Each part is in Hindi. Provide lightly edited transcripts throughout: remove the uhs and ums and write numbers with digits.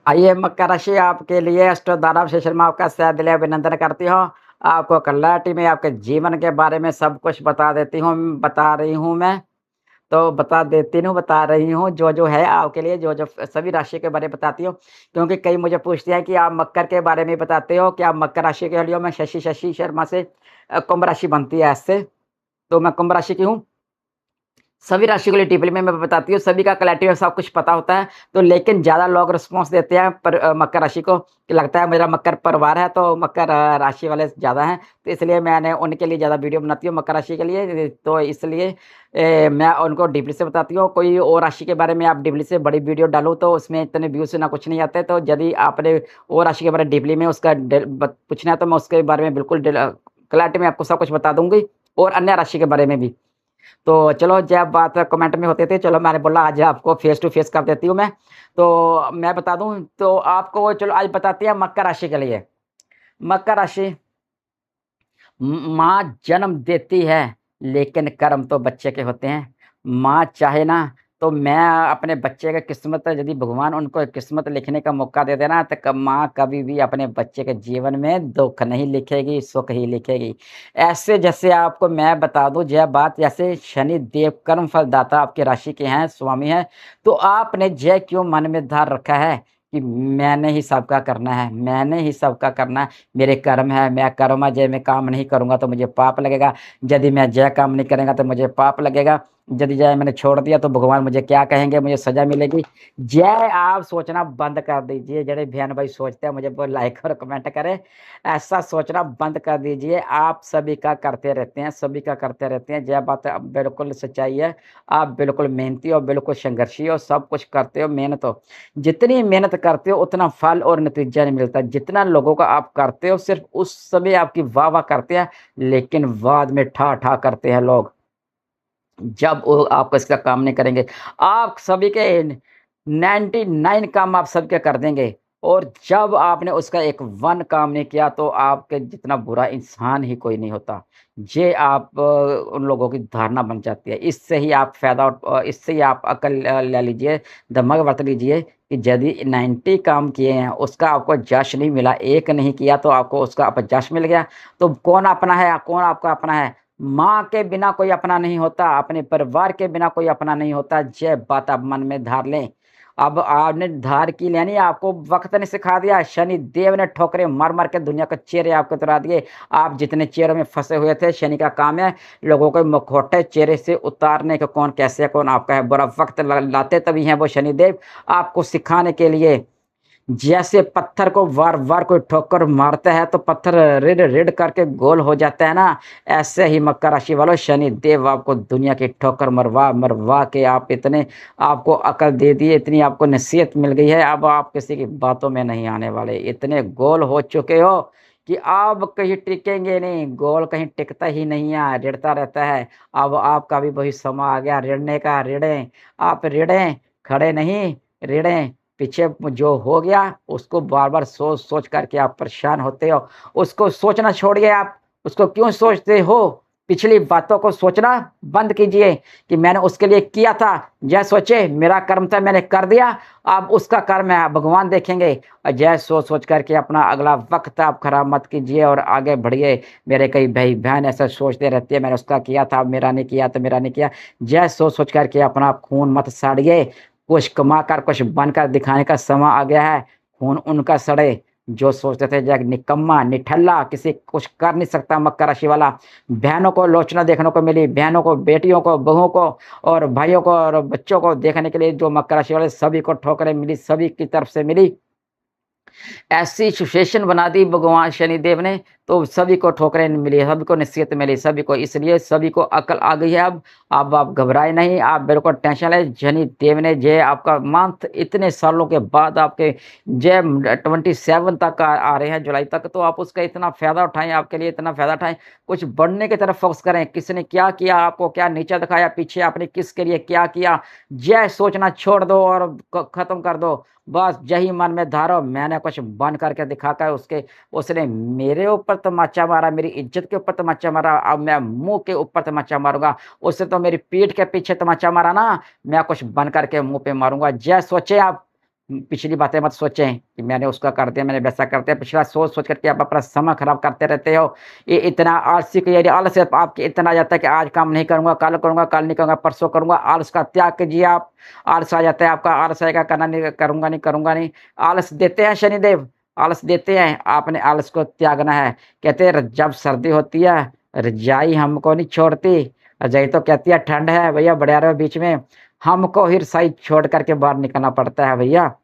आइए मकर राशि आपके लिए अष्टधारा विशेषण में आपका सह दिल अभिनंदन करती हूँ। आपको कलर्टी में आपके जीवन के बारे में सब कुछ बता देती हूँ, बता रही हूँ मैं। तो बता देती हूँ, बता रही हूँ जो-जो है आपके लिए जो-जो सभी राशि के बारे में बताती हूँ। क्योंकि कई मुझे पूछते हैं कि आप मकर के बारे में बताते हो, क्या आप मकर राशि के लिए हो? मैं शशि शशि शर्मा से कुंभ राशि बनती है ऐसे, तो मैं कुंभ राशि की हूँ। सभी राशि को लिए डीपली में मैं बताती हूँ, सभी का कलेक्टिव सब कुछ पता होता है, तो लेकिन ज़्यादा लोग रिस्पॉन्स देते हैं मकर राशि को कि लगता है मेरा मकर परिवार है, तो मकर राशि वाले ज़्यादा हैं, तो इसलिए मैंने उनके लिए ज़्यादा वीडियो बनाती हूँ मकर राशि के लिए। तो इसलिए मैं उनको डीपली से बताती हूँ। कोई और राशि के बारे में आप डीपली से बड़ी वीडियो डालूँ, तो उसमें इतने व्यूज़ ना कुछ नहीं आते, तो यदि आपने और राशि के बारे में डीपली में उसका पूछना है, तो मैं उसके बारे में बिल्कुल क्लैरिटी में आपको सब कुछ बता दूँगी और अन्य राशि के बारे में भी। तो चलो जब बात कमेंट में होते थे, चलो मैंने बोला आज आपको फेस टू फेस कर देती हूँ मैं। तो मैं बता दूँ तो आपको चलो आज बताते हैं मकर राशि के लिए। मकर राशि माँ जन्म देती है, लेकिन कर्म तो बच्चे के होते हैं। माँ चाहे ना तो मैं अपने बच्चे का किस्मत यदि भगवान उनको किस्मत लिखने का मौका दे देना तो माँ कभी भी अपने बच्चे के जीवन में दुःख नहीं लिखेगी, सुख ही लिखेगी। ऐसे जैसे आपको मैं बता दूँ यह बात जैसे शनि देव कर्म फलदाता आपकी राशि के हैं, स्वामी हैं, तो आपने जय क्यों मन में धार रखा है कि मैंने ही सबका करना है, मैंने ही सबका करना है। मेरे कर्म है, मैं कर्म जय मैं काम नहीं करूँगा तो मुझे पाप लगेगा। यदि मैं जय काम नहीं करेगा तो मुझे पाप लगेगा। यदि जय मैंने छोड़ दिया तो भगवान मुझे क्या कहेंगे, मुझे सज़ा मिलेगी। जय आप सोचना बंद कर दीजिए, जेड़े बहन भाई सोचते हैं मुझे वो लाइक और कमेंट करें। ऐसा सोचना बंद कर दीजिए, आप सभी का करते रहते हैं, सभी का करते रहते हैं। जय बात अब बिल्कुल सच्चाई है। आप बिल्कुल मेहनती हो, बिल्कुल संघर्षी हो, सब कुछ करते हो, मेहनत हो। जितनी मेहनत करते हो उतना फल और नतीजा नहीं मिलता। जितना लोगों का आप करते हो सिर्फ़ उस समय आपकी वाह-वाह करते हैं, लेकिन बाद में ठा-ठा करते हैं लोग। जब वो आप इसका काम नहीं करेंगे, आप सभी के 99 काम आप सबके कर देंगे और जब आपने उसका एक 1 काम नहीं किया तो आपके जितना बुरा इंसान ही कोई नहीं होता। ये आप उन लोगों की धारणा बन जाती है। इससे ही आप इससे ही आप अकल ले लीजिए, दिमाग वरत लीजिए कि यदि 90 काम किए हैं, उसका आपको यश नहीं मिला, 1 नहीं किया तो आपको उसका यश मिल गया, तो कौन अपना है, कौन आपका अपना है? माँ के बिना कोई अपना नहीं होता, अपने परिवार के बिना कोई अपना नहीं होता, ये बात आप मन में धार लें। अब आपने धार की लेनी आपको वक़्त ने सिखा दिया, शनि देव ने ठोकरें मार-मार के दुनिया के चेहरे आपको तुरा दिए। आप जितने चेहरों में फँसे हुए थे, शनि का काम है लोगों के मुखौटे चेहरे से उतारने का, कौन कैसे है, कौन आपका है। बुरा वक़्त ल लाते तभी हैं वो शनिदेव, आपको सिखाने के लिए। जैसे पत्थर को वार-वार कोई ठोकर मारता है तो पत्थर रिड़-रिड़ करके गोल हो जाता है ना, ऐसे ही मकर राशि वालों शनि देव आपको दुनिया की ठोकर मरवा-मरवा के आप इतने आपको अकल दे दिए, इतनी आपको नसीहत मिल गई है, अब आप किसी की बातों में नहीं आने वाले। इतने गोल हो चुके हो कि अब कहीं टिकेंगे नहीं, गोल कहीं टिकता ही नहीं है, रिड़ता रहता है। अब आपका भी वही समय आ गया रिड़ने का, रिड़ें, आप रिड़ें, खड़े नहीं, रिड़ें। पीछे जो हो गया उसको बार-बार सोच-सोच करके आप परेशान होते हो। उसको सोचना छोड़िए आप, उसको क्यों सोचते हो? पिछली बातों को सोचना बंद कीजिए कि मैंने उसके लिए किया था। यह सोचिए मेरा कर्म था मैंने कर दिया, अब उसका कर्म है भगवान देखेंगे। यह सोच-सोच करके अपना अगला वक़्त आप खराब मत कीजिए और आगे बढ़िए। मेरे कई भाई-बहन ऐसा सोचते रहते हैं मैंने उसका किया था, अब मेरा नहीं किया तो मेरा नहीं किया। यह सोच-सोच करके अपना खून मत साड़िए। कुछ कमाकर कुछ बनकर दिखाने का समय आ गया है। खून उनका सड़े जो सोचते थे जग निकम्मा, निठल्ला, किसी कुछ कर नहीं सकता मकर राशि वाला। बहनों को लोचना देखने को मिली, बहनों को, बेटियों को, बहुओं को और भाइयों को और बच्चों को देखने के लिए जो मकर राशि वाले सभी को ठोकरें मिली, सभी की तरफ से मिली। ऐसी सिचुएशन बना दी भगवान शनिदेव ने, तो सभी को ठोकरें मिली, सभी को नसीहत मिली, सभी को इसलिए सभी को अकल आ गई है अब आप घबराएँ नहीं, आप बिल्कुल टेंशन लें, शनिदेव ने जे आपका मंथ इतने सालों के बाद आपके जे 27 तक आ रहे हैं जुलाई तक, तो आप उसका इतना फ़ायदा उठाएँ, आपके लिए इतना फ़ायदा उठाएँ, कुछ बढ़ने की तरफ फ़ोकस करें, किसने क्या किया, आपको क्या नीचा दिखाया, पीछे आपने किसके लिए क्या किया, यह सोचना छोड़ दो और क खत्म कर दो। बस यही मन में धारो मैंने कुछ बन करके दिखाकर उसने मेरे ऊपर तमाचा मारा, मेरी इज़्ज़त के ऊपर तमाचा मारा, अब मैं मुँह के ऊपर तमाचा मारूँगा। उसने तो मेरी पीठ के पीछे तमाचा मारा ना, मैं कुछ बन करके मुँह पे मारूँगा। जय सोचे आप पिछली बातें मत सोचें कि मैंने उसका कर दिया, मैंने वैसा कर दिया। पिछला सोच-सोच करके आप अपना समय खराब करते रहते हो। ये इतना आलसी कि यदि आलस आपके इतना आ जाता है कि आज काम नहीं करूँगा, कल नहीं करूँगा, परसों करूँगा। आलस का त्याग कीजिए आप। आलस आ जाता है आपका, आलस आएगा करना नहीं, करूँगा नहीं। आलस देते हैं शनिदेव, आलस देते हैं, आपने आलस को त्यागना है। कहते हैं जब सर्दी होती है, रज़ाई हमको नहीं छोड़ती। रज़ाई तो कहती है ठंड है भैया बढ़िया रहो बीच में, हमको ही रज़ाई छोड़ कर के बाहर निकलना पड़ता है भैया।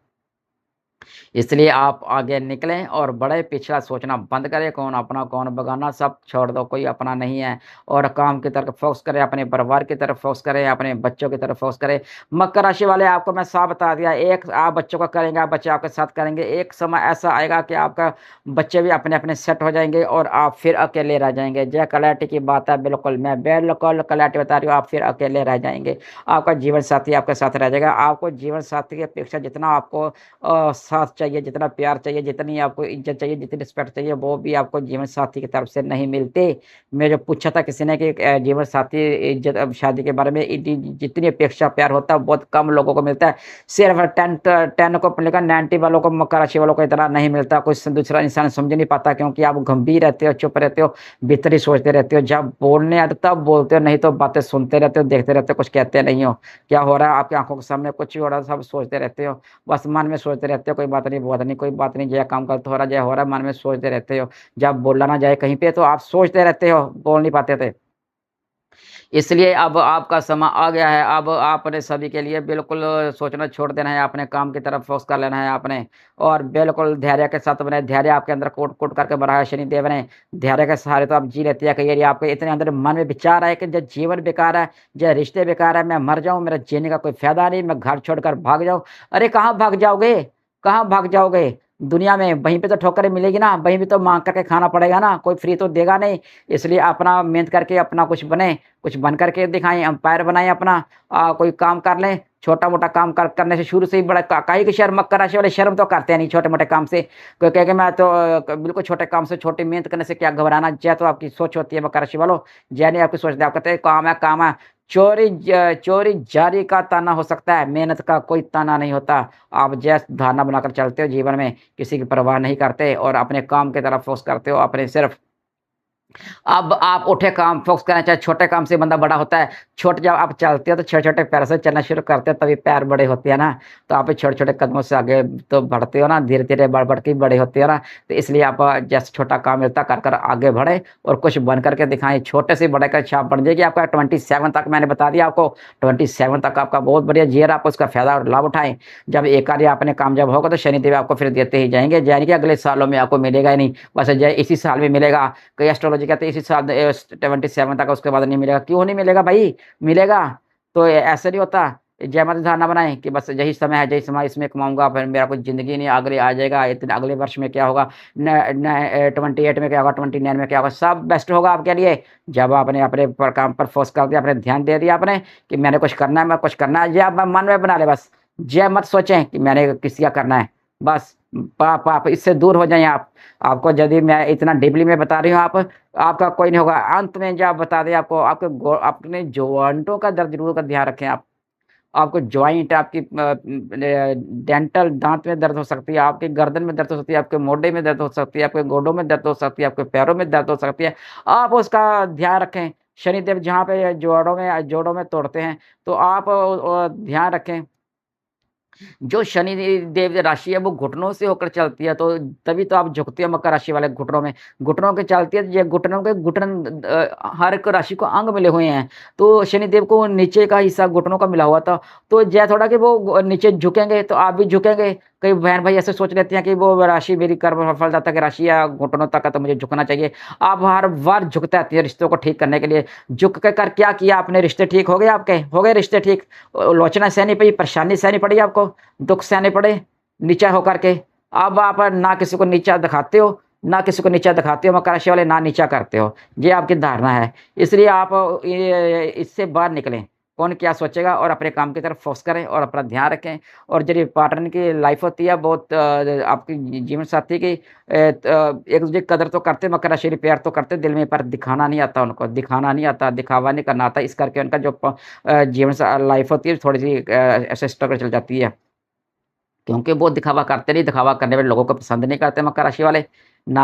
इसलिए आप आगे निकलें और बड़े पिछड़ा सोचना बंद करें, कौन अपना कौन बेगाना, सब छोड़ दो, कोई अपना नहीं है। और काम की तरफ फोकस करें, अपने परिवार की तरफ फोकस करें, अपने बच्चों की तरफ फोकस करें। मकर राशि वाले आपको मैं साफ बता दिया, एक आप बच्चों का करेंगे, आप बच्चे आपके साथ करेंगे। एक समय ऐसा आएगा कि आपका बच्चे भी अपने-अपने सेट हो जाएँगे और आप फिर अकेले रह जाएँगे। जय क्लैरिटी की बात है बिल्कुल, मैं बिल्कुल क्लैरिटी बता रही हूँ, आप फिर अकेले रह जाएँगे। आपका जीवन साथी आपके साथ रह जाएगा। आपको जीवन साथी की अपेक्षा जितना आपको साथ चाहिए, जितना प्यार चाहिए, जितनी आपको इज़्ज़त चाहिए, जितनी रिस्पेक्ट चाहिए, वो भी आपको जीवन साथी की तरफ से नहीं मिलती। मैं जो पूछा था किसी ने कि जीवन साथी इज़्ज़त शादी के बारे में जितनी अपेक्षा प्यार होता है, बहुत कम लोगों को मिलता है। सिर्फ़ 10 को लेकर 90 वालों को, मकर राशि वालों को इतना नहीं मिलता। कोई दूसरा इंसान समझ नहीं पाता क्योंकि आप गंभीर रहते हो, चुप रहते हो, भीतर ही सोचते रहते हो। जब बोलने आते तब बोलते हो, नहीं तो बातें सुनते रहते हो, देखते रहते हो, कुछ कहते नहीं हो। क्या हो रहा है आपकी आँखों के सामने, कुछ भी हो रहा है, सब सोचते रहते हो। बस मन में सोचते रहते हो, कोई बात नहीं, बहुत नहीं, कोई बात नहीं, जय काम गलत हो रहा है, जय हो रहा है, मन में सोचते रहते हो। जब बोला ना जाए कहीं पे तो आप सोचते रहते हो, बोल नहीं पाते थे। इसलिए अब आपका समय आ गया है, अब आपने सभी के लिए बिल्कुल सोचना छोड़ देना है, अपने काम की तरफ फ़ोकस कर लेना है आपने और बिल्कुल धैर्य के साथ बने, धैर्य आपके अंदर कूट-कूट करके भरा है शनिदेव ने। धैर्य के सहारे तो आप जी लेते हैं कि यदि आपके इतने अंदर मन में विचार आए कि जो जीवन बेकार है, जो रिश्ते बेकार है, मैं मर जाऊँ, मेरा जीने का कोई फ़ायदा नहीं, मैं घर छोड़कर भाग जाऊँ। अरे कहाँ भाग जाओगे? कहाँ भाग जाओगे? दुनिया में वहीं पे तो ठोकरें मिलेगी ना, वहीं भी तो माँग करके खाना पड़ेगा ना, कोई फ्री तो देगा नहीं। इसलिए अपना मेहनत करके अपना कुछ बने, कुछ बन कर के दिखाएँ, एम्पायर बनाएँ अपना कोई काम कर लें, छोटा-मोटा काम करने से शुरू से ही बड़ा का काहे की शर्म, मकर राशि वाले शर्म तो करते नहीं छोटे-मोटे काम से। कोई कहे कि मैं तो बिल्कुल छोटे काम से छोटी मेहनत करने से क्या घबराना, जय तो आपकी सोच होती है मकर राशि वालों, जय नहीं आपकी सोच। आप कहते हैं काम है, चोरी जारी का ताना हो सकता है, मेहनत का कोई ताना नहीं होता। आप जैसे धारणा बनाकर चलते हो जीवन में, किसी की परवाह नहीं करते और अपने काम की तरफ फोकस करते हो, अपने सिर्फ अब आप उठे काम फ़ोकस करें, चाहे छोटे काम से बंदा बड़ा होता है। छोटे जब आप चलते हो तो छोटे-छोटे पैरों से चलना शुरू करते हो तभी पैर बड़े होते हैं ना। तो आप छोटे-छोटे कदमों से आगे तो बढ़ते हो ना, धीरे-धीरे बढ़-बढ़ के बड़े होते हो ना। तो इसलिए आप जैसे छोटा काम मिलता है कर आगे बढ़ें और कुछ बन कर के दिखाएँ। छोटे से बड़े का छाप बन जाएगी आपका 27 तक मैंने बता दिया आपको। 27 तक आपका बहुत बढ़िया ईयर आप उसका फ़ायदा और लाभ उठाएँ। जब एक कार्य आपने कामयाब होगा तो शनिदेव आपको फिर देते ही जाएँगे। यानी कि अगले सालों में आपको मिलेगा ही नहीं, बस जो है इसी साल में मिलेगा। कई एस्ट्रोलॉजी कहते हैं इसी साल 77 तक उसके बाद नहीं मिलेगा। क्यों नहीं मिलेगा भाई? मिलेगा। तो ऐसे नहीं होता। जय माता दी धारणा बनाएँ कि बस यही समय है, यही समय इसमें कमाऊँगा, फिर मेरा कुछ ज़िंदगी नहीं आगे आ जाएगा, इतने अगले वर्ष में क्या होगा, न न 28 में क्या होगा, 29 में क्या होगा, सब बेस्ट होगा आपके लिए। जब आपने अपने पर काम पर फ़ोकस कर दिया, आपने ध्यान दे दिया आपने कि मैंने कुछ करना है, मैं कुछ करना है, ये आप मन में बना लें बस। ये मत सोचें कि मैंने किसी का करना है। बस पाप इससे दूर हो जाएँ आप। आपको यदि मैं इतना डीपली में बता रही हूँ आपका कोई नहीं होगा। अंत में जो आप बता दें आपको आपके अपने जॉइंटों का दर्द ज़रूर का ध्यान रखें आप। आपको जॉइंट आपकी डेंटल दाँत में दर्द हो सकती है, आपकी गर्दन में दर्द हो सकती है, आपके मोढे में दर्द हो सकती है, आपके गोडों में दर्द हो सकती है, आपके पैरों में दर्द हो सकती है। आप उसका ध्यान रखें। शनिदेव जहाँ पे जोड़ों में तोड़ते हैं, तो आप ध्यान रखें। जो शनि देव राशि है वो घुटनों से होकर चलती है, तो तभी तो आप झुकते हो मकर राशि वाले घुटनों में। घुटनों के चलती है, ये घुटनों के हर एक राशि को अंग मिले हुए हैं। तो शनिदेव को नीचे का हिस्सा घुटनों का मिला हुआ था, तो जय थोड़ा कि वो नीचे झुकेंगे तो आप भी झुकेंगे। कई बहन भाई ऐसे सोच लेते हैं कि वो राशि मेरी कर्म फलदाता की राशि है, घुटनों तक है तो मुझे झुकना चाहिए। आप हर बार झुकते आती है रिश्तों को ठीक करने के लिए। झुक के कर क्या किया आपने, रिश्ते ठीक हो गए आपके? हो गए रिश्ते ठीक? लोचना सहनी पड़ी, परेशानी सहनी पड़ी आपको? दुःख सहने पड़े, नीचा होकर के। अब आप ना किसी को नीचा दिखाते हो, ना किसी को नीचा दिखाते हो मकर राशि वाले, ना नीचा करते हो। ये आपकी धारणा है। इसलिए आप ये इससे बाहर निकलें। कौन क्या सोचेगा और अपने काम की तरफ फ़ोकस करें और अपना ध्यान रखें। और जो पार्टनर की लाइफ़ होती है बहुत आपकी जीवन साथी की एक-दूसरे की कदर तो करते मकर राशि वाले, प्यार तो करते दिल में, पर दिखाना नहीं आता उनको, दिखाना नहीं आता, दिखावा नहीं करना आता। इस करके उनका जो जीवन सा लाइफ़ होती है थोड़ी-सी ऐसे स्ट्रगल चल जाती है। क्योंकि वो दिखावा करते नहीं, दिखावा करने वाले लोगों को पसंद नहीं करते मकर राशि वाले। ना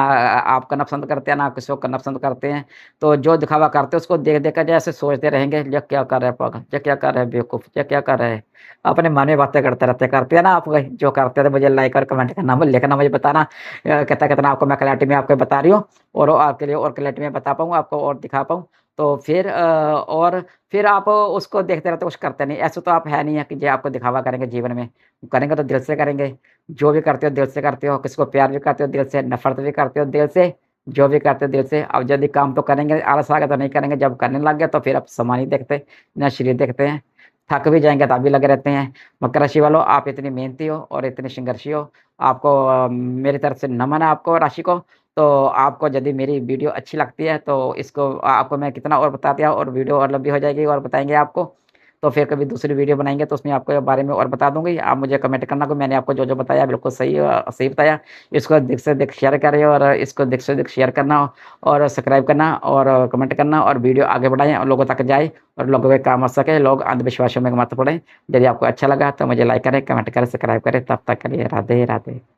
आप करना पसंद करते हैं, ना किसी को करना पसंद करते हैं। तो जो दिखावा करते हैं उसको देख-देख कर जैसे सोचते रहेंगे, ये क्या कर रहा है पागल, ये क्या कर रहा है बेवकूफ़, ये क्या कर रहा है? अपने मन में बातें करते रहते हैं। करते हैं ना आप वही जो करते हैं तो मुझे लाइक और कमेंट करना मत लिखना, मुझे बताना कितना-कितना आपको मैं क्लैरिटी में आपको बता रही हूँ और आपके लिए और क्लैरिटी में बता पाऊँ आपको और दिखा पाऊँ। तो फिर और फिर आप उसको देखते रहते हो, कुछ करते नहीं। ऐसा तो आप है नहीं है कि जो आपको दिखावा करेंगे जीवन में। करेंगे तो दिल से करेंगे। जो भी करते हो दिल से करते हो, किसी को प्यार भी करते हो दिल से, नफ़रत भी करते हो दिल से, जो भी करते हो दिल से। अब यदि काम तो करेंगे, आलस आ गया तो नहीं करेंगे, जब करने लग गए तो फिर आप समय नहीं देखते, ना शरीर देखते हैं। थक भी जाएँगे तब भी लगे रहते हैं। मकर राशि वालों आप इतनी मेहनती हो और इतनी संघर्षी हो। आपको मेरी तरफ से नमन है आपको राशि को। तो आपको यदि मेरी वीडियो अच्छी लगती है तो इसको आपको मैं कितना और बता दिया और वीडियो और लंबी हो जाएगी और बताएँगे आपको। तो फिर कभी दूसरी वीडियो बनाएँगे तो उसमें आपको बारे में और बता दूँगी। आप मुझे कमेंट करना कि मैंने आपको जो-जो बताया बिल्कुल सही बताया। इसको अधिक से अधिक शेयर करें और इसको अधिक से अधिक शेयर करना और सब्सक्राइब करना और कमेंट करना और वीडियो आगे बढ़ाएँ और लोगों तक जाए और लोगों के काम आ सके। लोग अंधविश्वासों में मत पड़ें। यदि आपको अच्छा लगा तो मुझे लाइक करें, कमेंट करें, सब्सक्राइब करें। तब तक के लिए राधे, राधे।